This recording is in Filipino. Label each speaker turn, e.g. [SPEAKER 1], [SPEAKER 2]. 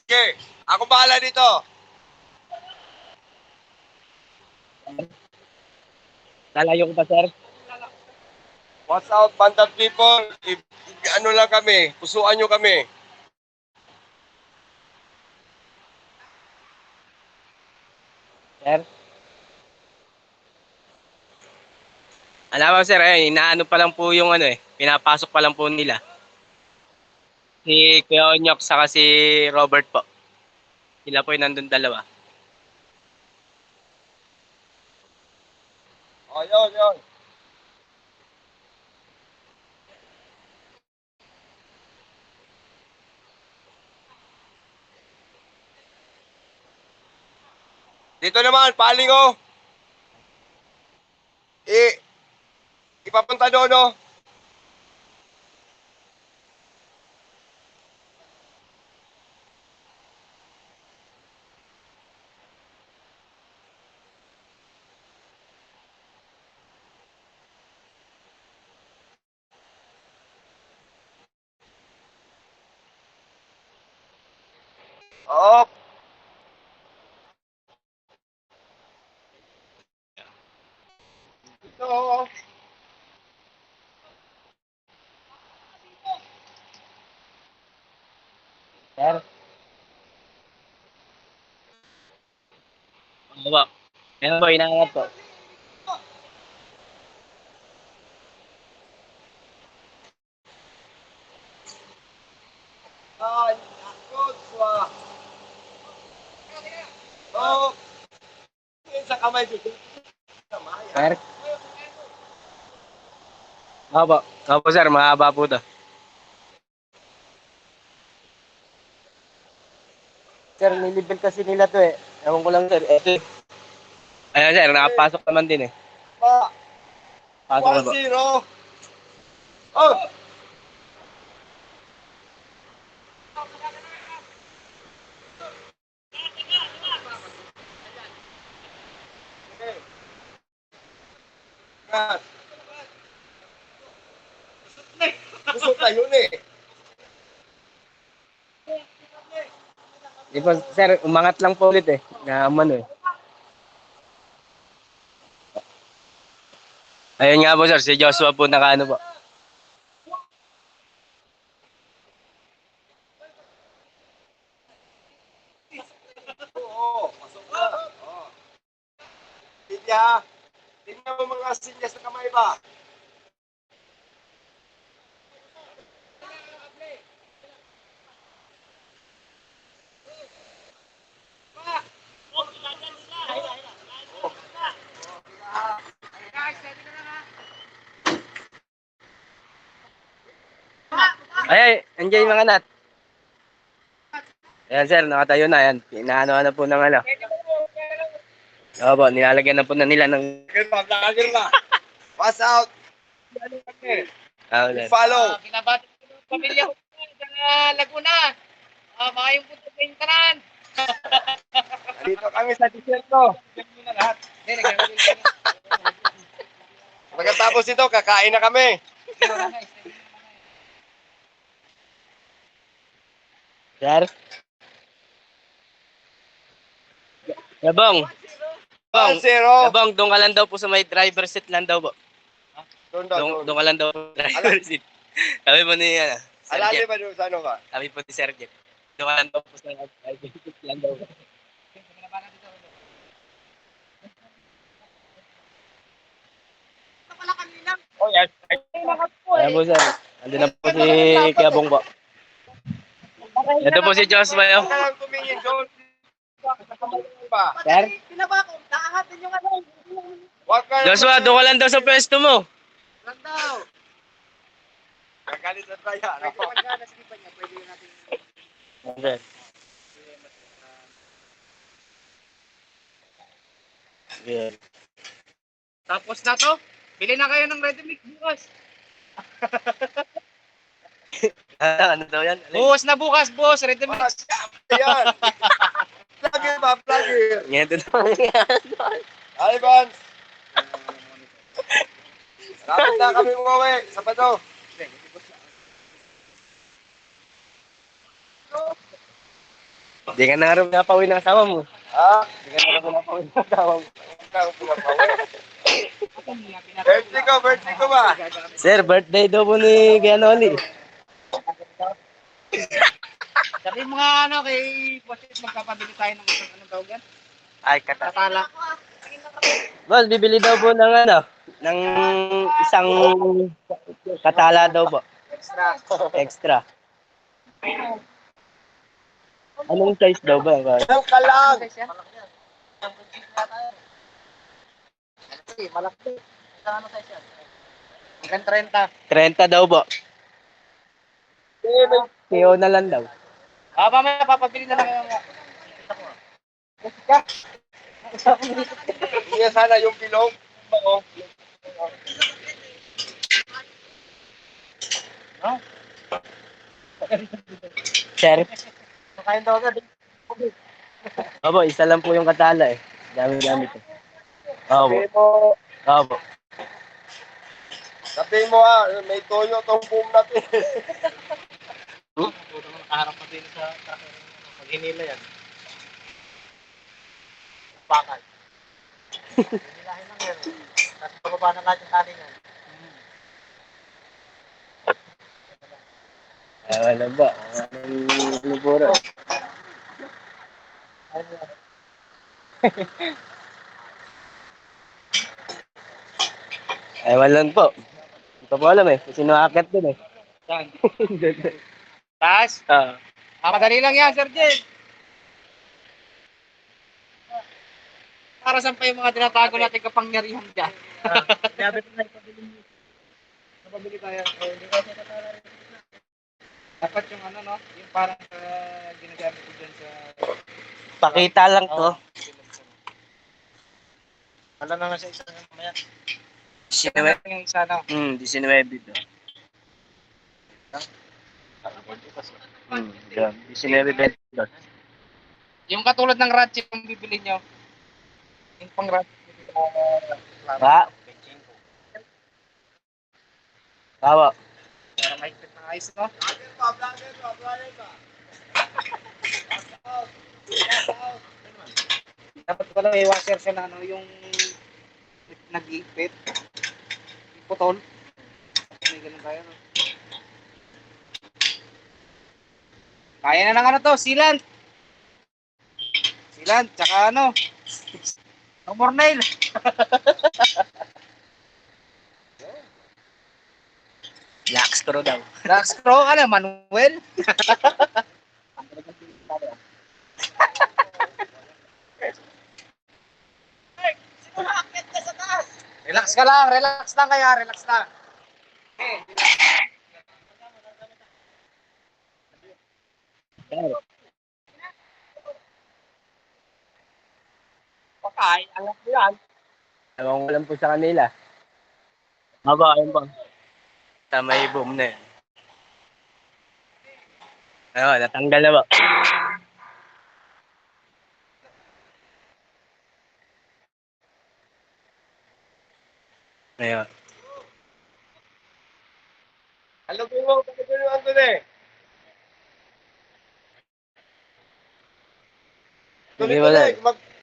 [SPEAKER 1] Okay, ako bahala dito.
[SPEAKER 2] Lalayo ko pa, sir.
[SPEAKER 1] What's out, Bandar people? Ano lang kami, pusuan nyo kami.
[SPEAKER 2] Sir? Alam mo, sir, inaano pa lang po yung pinapasok pa lang po nila. Si Kuya Onyok saka si Robert po. Sila po yung nandun dalawa.
[SPEAKER 1] Oh, yun. Dito naman, paling oh. Ipapunta doon oh. Oo. Ito oh.
[SPEAKER 2] Sir? Ano po? Ano po, inaangat po.
[SPEAKER 1] Ay, good swa. Oh. Sa kamay dito.
[SPEAKER 2] Sir? Opo. Opo, sir. Mahaba po to. Sir, nilibel kasi nila to eh. Ewan ko lang, sir. Ito eh. Ayan, sir. Nakapasok naman din eh.
[SPEAKER 1] Pa.
[SPEAKER 2] Pasok na po.
[SPEAKER 1] 1-0. Oh. Kat. Gusto tayo eh.
[SPEAKER 2] Di po, sir, umangat lang po ulit eh. Naman eh. Ayun nga po, sir. Si Joshua po nakaano po.
[SPEAKER 1] Oo, pasok na. Oo. Tidya, tingnan mo mga sinyas na kamay ba?
[SPEAKER 2] Ay, andiyan yung mga nat. Ayan, sir. Nakatayo na. Ayan. Inaano-ano po ng ano. Opo, nilalagyan na po na nila ng...
[SPEAKER 1] Vlogger ba? Pass out.
[SPEAKER 2] Sir.
[SPEAKER 1] Follow.
[SPEAKER 3] Binabati ko yung pamilya ko sa Laguna. Maayong punta sa Intanan.
[SPEAKER 1] Dito kami sa disyerto. Pagkatapos ito, kakain na kami.
[SPEAKER 2] Sir? Yabong.
[SPEAKER 1] 1-0.
[SPEAKER 2] Yabong, doon ka lang daw po sa may driver seat lang daw po.
[SPEAKER 1] Doon.
[SPEAKER 2] Doon ka lang daw po sa driver seat. Sabi mo ni Sir
[SPEAKER 1] Alali
[SPEAKER 2] Jeff.
[SPEAKER 1] ba doon sa ano ka?
[SPEAKER 2] Sabi po ni Sir Jeff. Doon ka lang daw po sa driver seat lang daw po.
[SPEAKER 1] Oh, yes.
[SPEAKER 2] Ayan po, sir. Andun na po si Kiyabong po. Ito po si Joshua.
[SPEAKER 1] Huwag ka lang tumingin doon. Ba?
[SPEAKER 2] Sir?
[SPEAKER 1] Huwag ka lang
[SPEAKER 2] Joshua, doon ka lang daw sa pwesto mo.
[SPEAKER 1] Kagalit na tayo. Ano?
[SPEAKER 2] Okay. Yeah.
[SPEAKER 3] Tapos na to. Bili na kayo ng ready mix bukas.
[SPEAKER 2] Ano daw yan?
[SPEAKER 3] Bukas na bukas, boss. Ready mix.
[SPEAKER 1] Ayan. Vlogger ba? Vlogger.
[SPEAKER 2] Ngayon doon yan.
[SPEAKER 1] Hi, Vance. Lapit na kami umuwi. Sabado.
[SPEAKER 2] Di ka na rin napawin ng asawa mo.
[SPEAKER 1] Ha?
[SPEAKER 2] Di ka na rin napawin ng asawa mo.
[SPEAKER 1] Ikaw, pinapawin. Birthday ko ba?
[SPEAKER 2] Sir, birthday daw po ni Kuya Noli.
[SPEAKER 3] Sabi mga ano kay Boss, magpapabili tayo ng isang ano daw yan?
[SPEAKER 2] Ay,
[SPEAKER 3] Katala.
[SPEAKER 2] Boss, bibili daw po ng ano, ng isang katala daw po.
[SPEAKER 3] Extra.
[SPEAKER 2] Extra. Anong size daw ba? Boss?
[SPEAKER 1] Ang kalang.
[SPEAKER 3] Malaki, malaki. Ano size yan? Hanggang 30.
[SPEAKER 2] 30 daw po. KO na lang daw.
[SPEAKER 3] Mamaya papabili na lang yung...
[SPEAKER 1] Hindi sana yung bilog. Oo.
[SPEAKER 2] Sir?
[SPEAKER 3] Kain daw agad.
[SPEAKER 2] Opo, isa lang po yung katala eh. Dami-dami po. Opo.
[SPEAKER 1] Sabihin mo,
[SPEAKER 2] Opo.
[SPEAKER 1] sabihin mo may toyo tong boom natin.
[SPEAKER 3] Nakaharap pa din sa pag-hinila yan. Bakal. Hinilahin lang yan. Tapos pababa na lahat yung kanin yan.
[SPEAKER 2] Wala ba? Ano po rin? Ay, wala po. Hindi ko po alam eh. Kasi nakakit dun eh.
[SPEAKER 3] Saan? Taas?
[SPEAKER 2] Ah.
[SPEAKER 3] Madali lang yan, Sir Jen. Para saan pa yung mga tinatago natin kapangyarihan dyan? Sabi ko na ipabili mo. Napabili tayo. Dapat yung ano, no? Yung parang ginagamit ko dyan sa...
[SPEAKER 2] Pakita lang to.
[SPEAKER 3] Wala na nga sa isa ng mamaya.
[SPEAKER 2] 19.
[SPEAKER 3] Yung isa na.
[SPEAKER 2] 19 to. Yeah. 19 to.
[SPEAKER 3] Yung katulad ng ratchet yung bibili nyo. Yung pang ratchet.
[SPEAKER 2] Ba? Bawa.
[SPEAKER 3] Para mahigpit ng ayos, no? Dapat pala may washer siya na ano, yung nag-iipit. Yung putol. May ganun tayo, no? Kaya na ng ano to, sealant. Sealant, tsaka ano, no more nail.
[SPEAKER 2] Black screw daw.
[SPEAKER 3] Black screw, ano, Manuel? Relax lang kaya, relax lang. Okay, alam ko yan.
[SPEAKER 2] Ewan ko lang po sa kanila. Aba, ayun ba? Tama yung boom na yun. Ayun, natanggal na ba? Ayun.
[SPEAKER 1] Alam mo, pagkatuloy ko na eh.
[SPEAKER 2] Hindi wala.
[SPEAKER 1] Tuloy-tuloy,